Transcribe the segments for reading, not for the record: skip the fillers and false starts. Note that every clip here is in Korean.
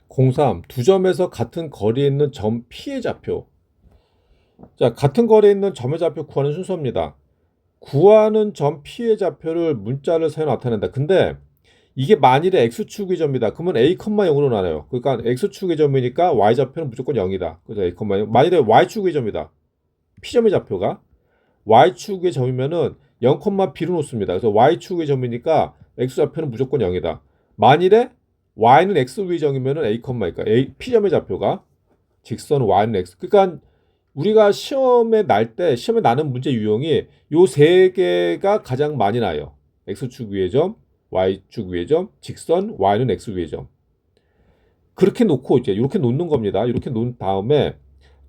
03. 두 점에서 같은 거리에 있는 점 P의 좌표. 자, 같은 거리에 있는 점의 좌표 구하는 순서입니다. 구하는 점 P의 좌표를 문자를 사용해 나타낸다. 근데 이게 만일에 X축의 점이다. 그러면 A, 0으로 나눠요. 그러니까 X축의 점이니까 Y 좌표는 무조건 0이다. 그래서 A, 0. 만일에 Y축의 점이다. P점의 좌표가 Y축의 점이면은 0, B로 놓습니다. 그래서 Y축의 점이니까 X좌표는 무조건 0이다. 만일에 Y는 X의 점이면은 A, 그러니까 P점의 좌표가 직선 Y는 X. 그러니까 우리가 시험에 나는 문제 유형이 요 세 개가 가장 많이 나요. X축 위의 점, Y축 위의 점, 직선 Y는 X 위의 점. 그렇게 놓고 이제 이렇게 놓는 겁니다. 이렇게 놓은 다음에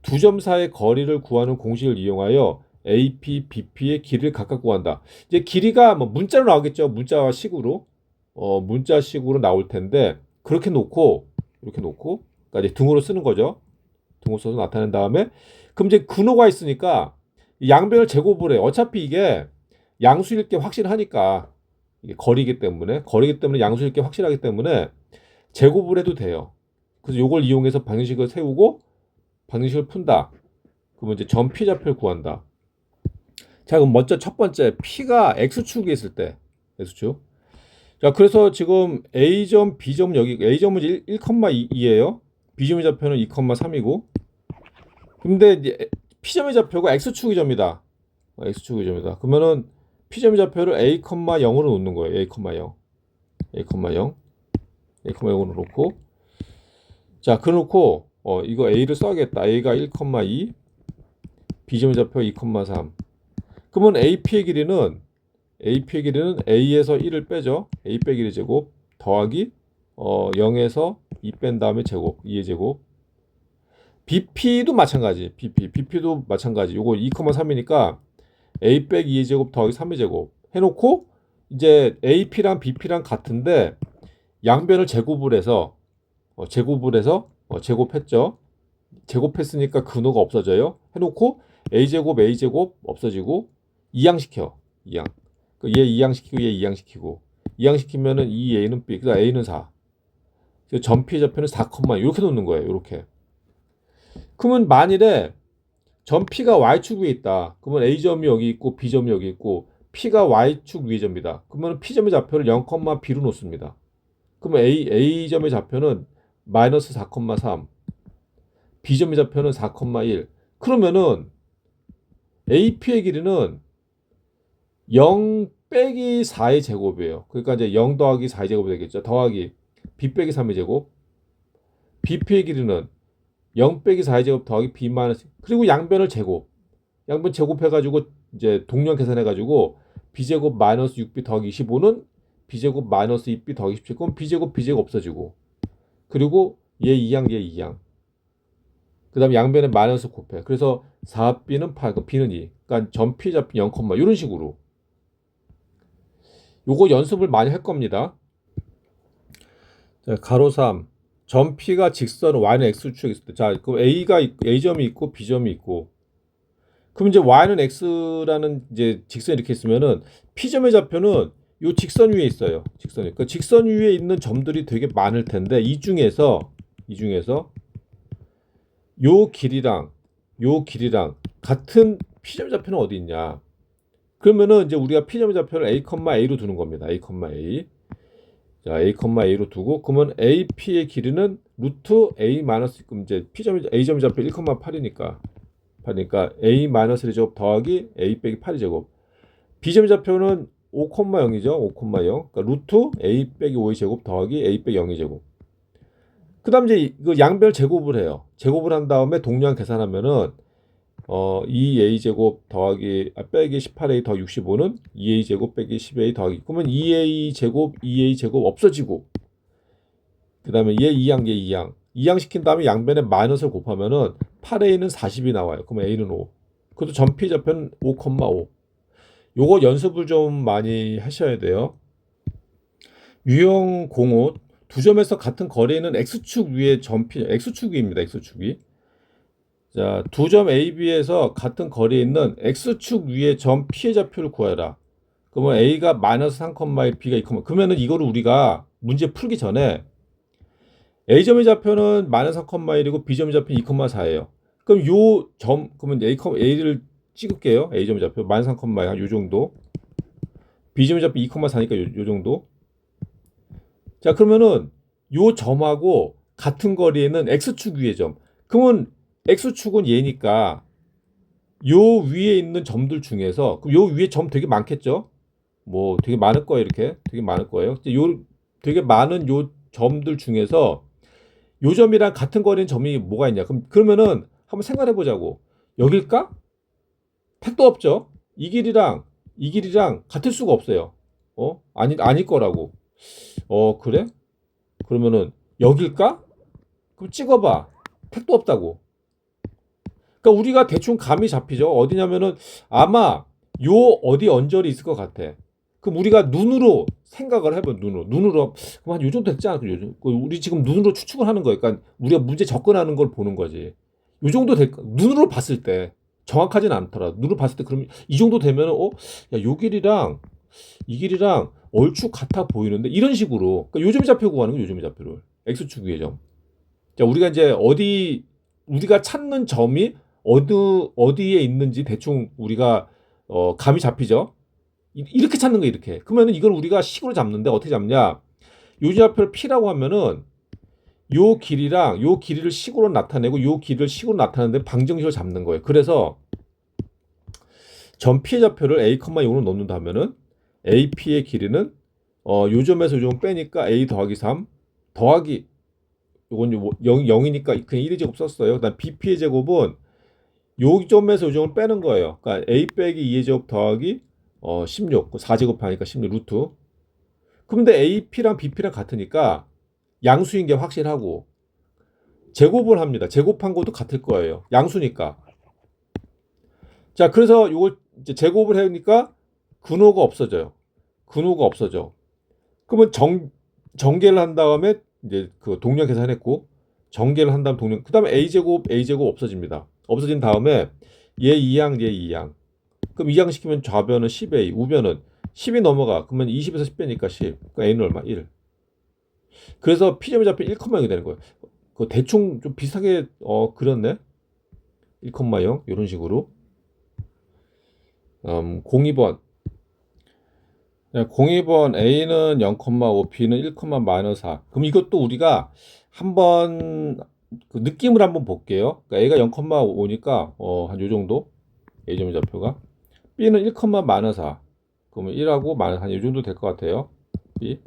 두 점 사이의 거리를 구하는 공식을 이용하여 AP, BP의 길이를 각각 구한다. 이제 길이가 뭐 문자로 나오겠죠. 문자식으로 문자식으로 나올 텐데 이렇게 놓고 그러니까 이제 등호로 쓰는 거죠. 등호 써서 나타낸 다음에 그럼 이제 근호가 있으니까 양변을 제곱을 해. 어차피 이게 양수일 게 확실하니까 이게 거리기 때문에 양수일 게 확실하기 때문에 제곱을 해도 돼요. 그래서 이걸 이용해서 방정식을 세우고 방정식을 푼다. 그러면 이제 점 P 좌표를 구한다. 자, 그럼 먼저 첫 번째 P가 X축에 있을 때 X축. 자, 그래서 지금 A점, B점 여기 A점은 1,2예요. B점의 좌표는 2,3이고. 근데 이제 P점의 좌표가 X축의 점이다. X축의 점이다. 그러면은 P점의 좌표를 A, 0으로 놓는 거예요. A, 0. A,0으로 놓고 자, 그놓고 이거 A를 써야겠다. A가 1,2, B점의 좌표 2,3. 그러면 AP의 길이는 A에서 1을 빼죠. A 빼기 1의 제곱 더하기 0에서 2 뺀 다음에 제곱 2의 제곱. BP도 마찬가지. BP도 마찬가지. 요거 2,3이니까 A 빼기 2의 제곱 더하기 3의 제곱 해놓고 이제 AP랑 BP랑 같은데 양변을 제곱을 해서 제곱했죠. 제곱했으니까 근호가 없어져요. 해놓고 A제곱 없어지고 이항시켜. 이항. 얘 이항시키고 얘 이항시키고 이항시키면은 2A는 B, 그다음 A는 4. 점 P의 좌표는 4, 이렇게 놓는 거예요. 이렇게. 그러면 만일에 점 P가 Y축 위에 있다. 그러면 A점이 여기 있고 B점이 여기 있고 P가 Y축 위의 점이다. 그러면 P점의 좌표를 0, B로 놓습니다. 그러면 A점의 좌표는 마이너스 4,3, B점의 좌표는 4,1. 그러면은 AP의 길이는 0 빼기 4의 제곱이에요. 그러니까 이제 0 더하기 4의 제곱이 되겠죠. 더하기 B 빼기 3의 제곱. BP의 길이는 0 빼기 4의 제곱 더하기 B 마이너스. 그리고 양변을 양변 제곱해가지고 이제 동량 계산해가지고 B제곱 마이너스 6B 더하기 25는 B제곱 마이너스 2B 더하기 17. 그럼 B제곱 없어지고. 그리고 얘 2항, 얘 2항. 그 다음에 양변에 마이너스 곱해. 그래서 4B는 8, B는 2. 그러니까 점 P 잡힌 0, 이런 식으로. 요거 연습을 많이 할 겁니다. 자, 가로 3. 점 P가 직선 Y는 X축에 있을 때. 자, 그럼 A점이 있고 B점이 있고. 그럼 이제 Y는 X라는 이제 직선이 이렇게 있으면은 P점의 좌표는 요 직선 위에 있어요. 그 직선 위에 있는 점들이 되게 많을 텐데 이 중에서 요 길이랑 같은 P점의 좌표는 어디 있냐? 그러면은 이제 우리가 P점의 좌표를 A로 두는 겁니다. A. 자, A로 두고 그러면 AP의 길이는 루트 A 마이너스 이제 A점의 좌표 1,8이니까 A-1의 제곱 더하기 A 빼기 8의 제곱. B점의 좌표는 5,0이죠. 5,0. 그러니까 루트 A 빼기 5의 제곱 더하기 A 빼기 0의 제곱. 그 다음 이제 이거 양변 제곱을 해요. 제곱을 한 다음에 동량 계산하면은 2A 제곱 더하기 빼기 18A 더 65는 2A 제곱 빼기 10A 더하기. 그러면 2A 제곱 없어지고 그 다음에 얘 2항 시킨 다음에 양변에 마이너스를 곱하면은 8A는 40이 나와요. 그러면 A는 5. 그것도 점피 좌표는 5,5. 요거 연습을 좀 많이 하셔야 돼요. 유형 05. 두 점에서 같은 거리에 있는 X축 위에 점피, X축위입니다. X축위. 자, 두 점 AB에서 같은 거리에 있는 X축 위에 점 P의 좌표를 구해라. 그러면 A가 마이너스 3,1, B가 2, 그러면은 이거를 우리가 문제 풀기 전에 A점의 좌표는 마이너스 3,1이고 B점의 좌표는 2,4예요. 그럼 요 점, 그러면 A를 찍을게요. A점의 좌표 마이너스 3,1, 요 정도. B점의 좌표 2,4니까 요 정도. 자, 그러면은 요 점하고 같은 거리에는 X축 위의 점. 그러면 X축은 얘니까 요 위에 있는 점들 중에서 그럼 요 위에 점 되게 많겠죠? 뭐 되게 많을 거예요, 이렇게. 되게 많을 거예요. 요 되게 많은 요 점들 중에서 요 점이랑 같은 거리는 점이 뭐가 있냐? 그러면은 한번 생각해 보자고. 여길까? 택도 없죠. 이 길이랑 같을 수가 없어요. 아닐 거라고. 그래? 그러면은 여길까? 그럼 찍어봐. 택도 없다고. 그러니까 우리가 대충 감이 잡히죠. 어디냐면은 아마 요 어디 언저리 있을 것 같아. 그럼 우리가 눈으로 생각을 해봐. 눈으로 그럼 한 요 정도 됐지 않을까? 우리 지금 눈으로 추측을 하는 거예요. 그러니까 우리가 문제 접근하는 걸 보는 거지. 요 정도 될까? 눈으로 봤을 때 정확하진 않더라. 눈으로 봤을 때 그럼 이 정도 되면은 야, 요 길이랑 이 길이랑 얼추 같아 보이는데 이런 식으로 그러니까 요점의 좌표 구하는 거 요점의 좌표를 x축 위의 점. 자, 우리가 이제 우리가 찾는 점이 어디에 있는지 대충 우리가 감이 잡히죠. 이렇게 찾는 거 이렇게. 그러면은 이걸 우리가 식으로 잡는데 어떻게 잡냐? 요지좌표를 P라고 하면은 요 길이랑 요 길이를 식으로 나타내고 요 길이를 식으로 나타내는데 방정식을 잡는 거예요. 그래서 점 P의 좌표를 A, 0으로 넣는다 하면은 AP의 길이는 요 점에서 요 점 빼니까 A 더하기 3 더하기 요건 0이니까 그냥 1의 제곱 썼어요. 그다음 BP의 제곱은 요 점에서 요 점을 빼는 거예요. 그러니까 A 빼기 2의 제곱 더하기 16. 4제곱 하니까 16 루트. 근데 AP랑 BP랑 같으니까 양수인 게 확실하고 제곱을 합니다. 제곱한 것도 같을 거예요. 양수니까. 자, 그래서 요걸 이제 제곱을 하니까 근호가 없어져요. 근호가 없어져. 그러면 정계를 한 다음에 이제 그 동량 계산했고 정계를 한 다음 동량 그다음에 a 제곱 없어집니다. 없어진 다음에 얘 2항 얘 2항. 그럼 2항 시키면 좌변은 10a, 우변은 10이 넘어가. 그러면 20에서 10 빼니까 10. 그러니까 a는 얼마? 1. 그래서 P점의 좌표 1,0이 되는 거예요. 그 대충 좀 비슷하게 그렸네. 1,0 이런 식으로. 02번. 02번 A는 0,5, B는 1, 마이너스 4. 그럼 이것도 우리가 한번 그 느낌을 한번 볼게요. 그러니까 A가 0,5니까 한 요 정도 A점의 좌표가 B는 1, 마이너스 4. 그러면 1하고 마이너스 한 요 정도 될 것 같아요. B.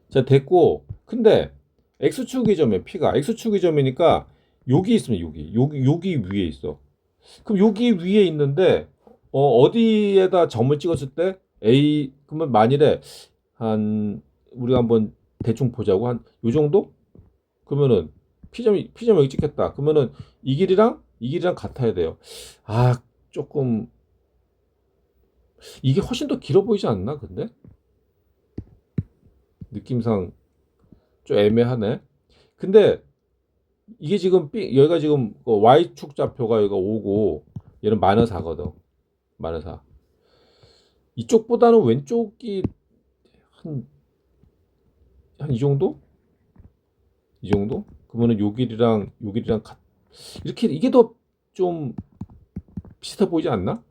자, 됐고. 근데 X축의 점에 P가 X축의 점이니까 여기 있으면 여기 위에 있어. 그럼 여기 위에 있는데 어디에다 점을 찍었을 때 A 그러면 만일에 한 우리가 한번 대충 보자고 한 요 정도? 그러면은 P점 여기 찍혔다. 그러면은 이 길이랑 같아야 돼요. 아, 조금 이게 훨씬 더 길어 보이지 않나? 근데 느낌상 좀 애매하네. 근데 이게 지금 여기가 지금 Y축 좌표가 여기가 5고 얘는 마이너스 4거든. 마이너스 4. 이쪽보다는 왼쪽이 한 이 정도? 이 정도? 그러면은 요 길이랑 이렇게 이게 더 좀 비슷해 보이지 않나?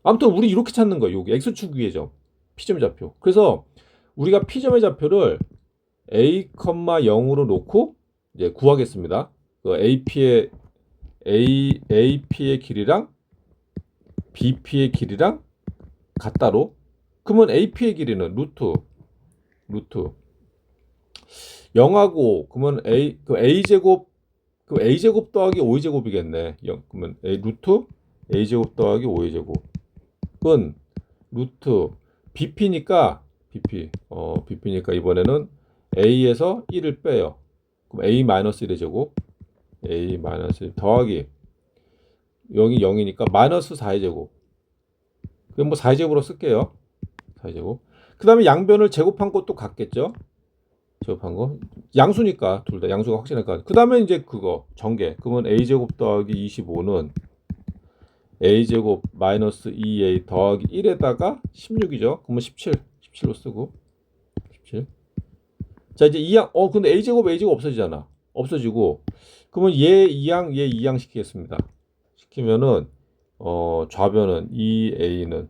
아무튼 우리 이렇게 찾는 거예요. 여기 x축 위의 점 P점의 좌표. 그래서 우리가 P점의 좌표를 a, 0으로 놓고 이제 구하겠습니다. 그 AP의 길이랑 BP의 길이랑 같다로. 그러면 AP의 길이는 루트 0하고 그러면 A제곱 더하기 5의 제곱이겠네. 그러면 루트 A제곱 더하기 5의 제곱은 루트 BP니까 이번에는 A에서 1을 빼요. 그럼 A 마이너스 1의 제곱 A 마이너스 1 더하기 0이 0이니까 마이너스 4의 제곱. 그럼 뭐 4의 제곱으로 쓸게요. 4의 제곱. 그 다음에 양변을 제곱한 것도 같겠죠. 제곱한 거 양수니까 둘 다 양수가 확실하니까 그 다음에 이제 그거 전개 그러면 a제곱 더하기 25는 a제곱 마이너스 2a 더하기 1에다가 16이죠. 그러면 17로 쓰고 17 자, 이제 2항, 근데 a제곱 없어지잖아. 없어지고, 그러면 얘 2항, 얘 2항 시키겠습니다. 시키면은, 좌변은 2a는,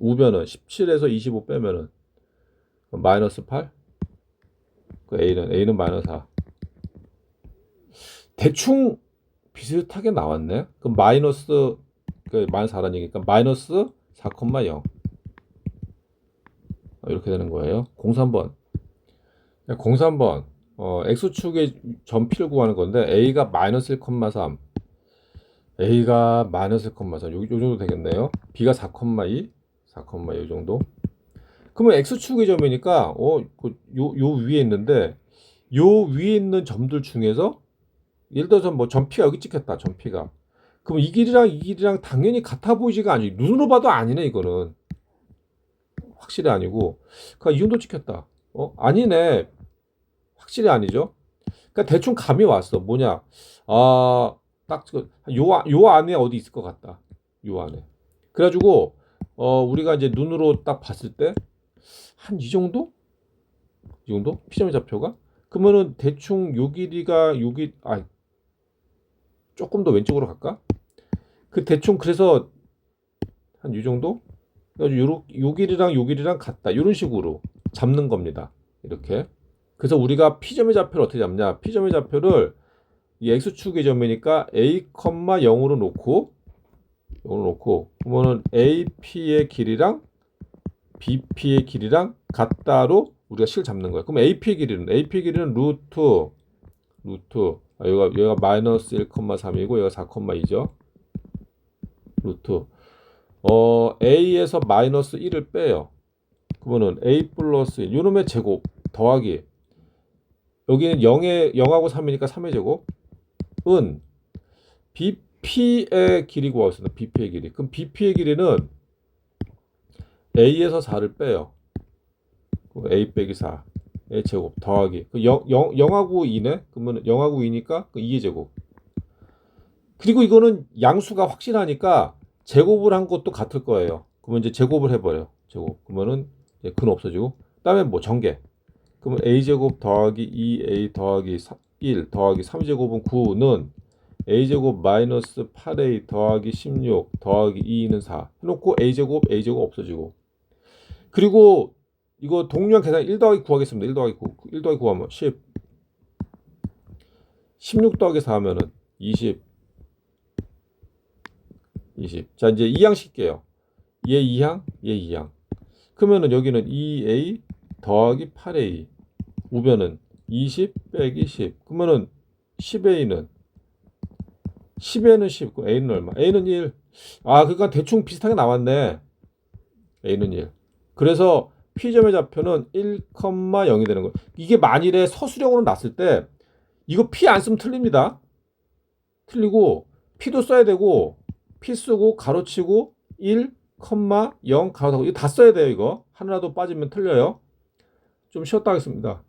우변은 17에서 25 빼면은, 마이너스 8? 그 a는 마이너스 4. 대충 비슷하게 나왔네. 그럼 마이너스 4라는 얘기니까, 마이너스 4,0. 이렇게 되는 거예요. 03번. 03번. x축의 점피를 구하는 건데 a가 마이너스 1,3, a가 마이너스 1,3, 요 정도 되겠네요. b가 4,2, 4,2 정도. 그러면 x축의 점이니까 요 위에 있는데 요 위에 있는 점들 중에서 예를 들어서 뭐 점피가 여기 찍혔다. 점피가. 그럼 이 길이랑 이 길이랑 당연히 같아 보이지가 않지. 눈으로 봐도 아니네 이거는. 확실히 아니고. 그러니까 이 정도 찍혔다. 아니네. 확실히 아니죠. 그러니까 대충 감이 왔어. 뭐냐? 요 안에 어디 있을 것 같다. 요 안에. 그래가지고 우리가 이제 눈으로 딱 봤을 때 한 이 정도? 이 정도? 피점의 좌표가? 그러면은 대충 요 길이가 조금 더 왼쪽으로 갈까? 그 대충 그래서 한 이 정도? 그래가지고 요 길이랑 요 길이랑 같다. 이런 식으로 잡는 겁니다. 이렇게. 그래서 우리가 P점의 좌표를 어떻게 잡냐? P점의 좌표를 이 x축의 점이니까 a, 0으로 놓고 그러면은 AP의 길이랑 BP의 길이랑 같다로 우리가 식을 잡는 거예요. 그럼 AP의 길이는 얘가 마이너스 1,3이고 얘가 4,2죠. 루트 A에서 마이너스 1을 빼요. 그러면은 A 플러스 1 요놈의 제곱 더하기 여기는 0하고 3이니까 3의 제곱은 BP의 길이 구하겠습니다. BP의 길이. 그럼 BP의 길이는 A에서 4를 빼요. A 빼기 4의 제곱 더하기 0하고 2네. 그러면 0하고 2니까 2의 제곱. 그리고 이거는 양수가 확실하니까 제곱을 한 것도 같을 거예요. 그러면 이제 제곱을 해버려. 제곱. 그러면은 근 없어지고. 그다음에 뭐 전개. 그러면 a제곱 더하기 2a 더하기 1 더하기 3제곱은 9는 a제곱 마이너스 8a 더하기 16 더하기 2는 4 해놓고 a제곱 없어지고. 그리고 이거 동류한 계산 1 더하기 9 하겠습니다. 1 더하기 9. 1 더하기 9 하면 10. 16 더하기 4 하면은 20. 자, 이제 2항 칠게요. 얘 2항, 얘 2항. 그러면은 여기는 2a 더하기 8a. 우변은 20 빼기 10. 그러면은 10a는 10에는 10, a는 얼마? a는 1. 그러니까 대충 비슷하게 나왔네. a는 1. 그래서 P점의 좌표는 1,0이 되는 거예요. 이게 만일에 서술형으로 났을 때 이거 P 안 쓰면 틀립니다. 틀리고 P도 써야 되고 P 쓰고 가로치고 1, 0 가로 닫고 이거 다 써야 돼요. 이거 하나라도 빠지면 틀려요. 좀 쉬었다 하겠습니다.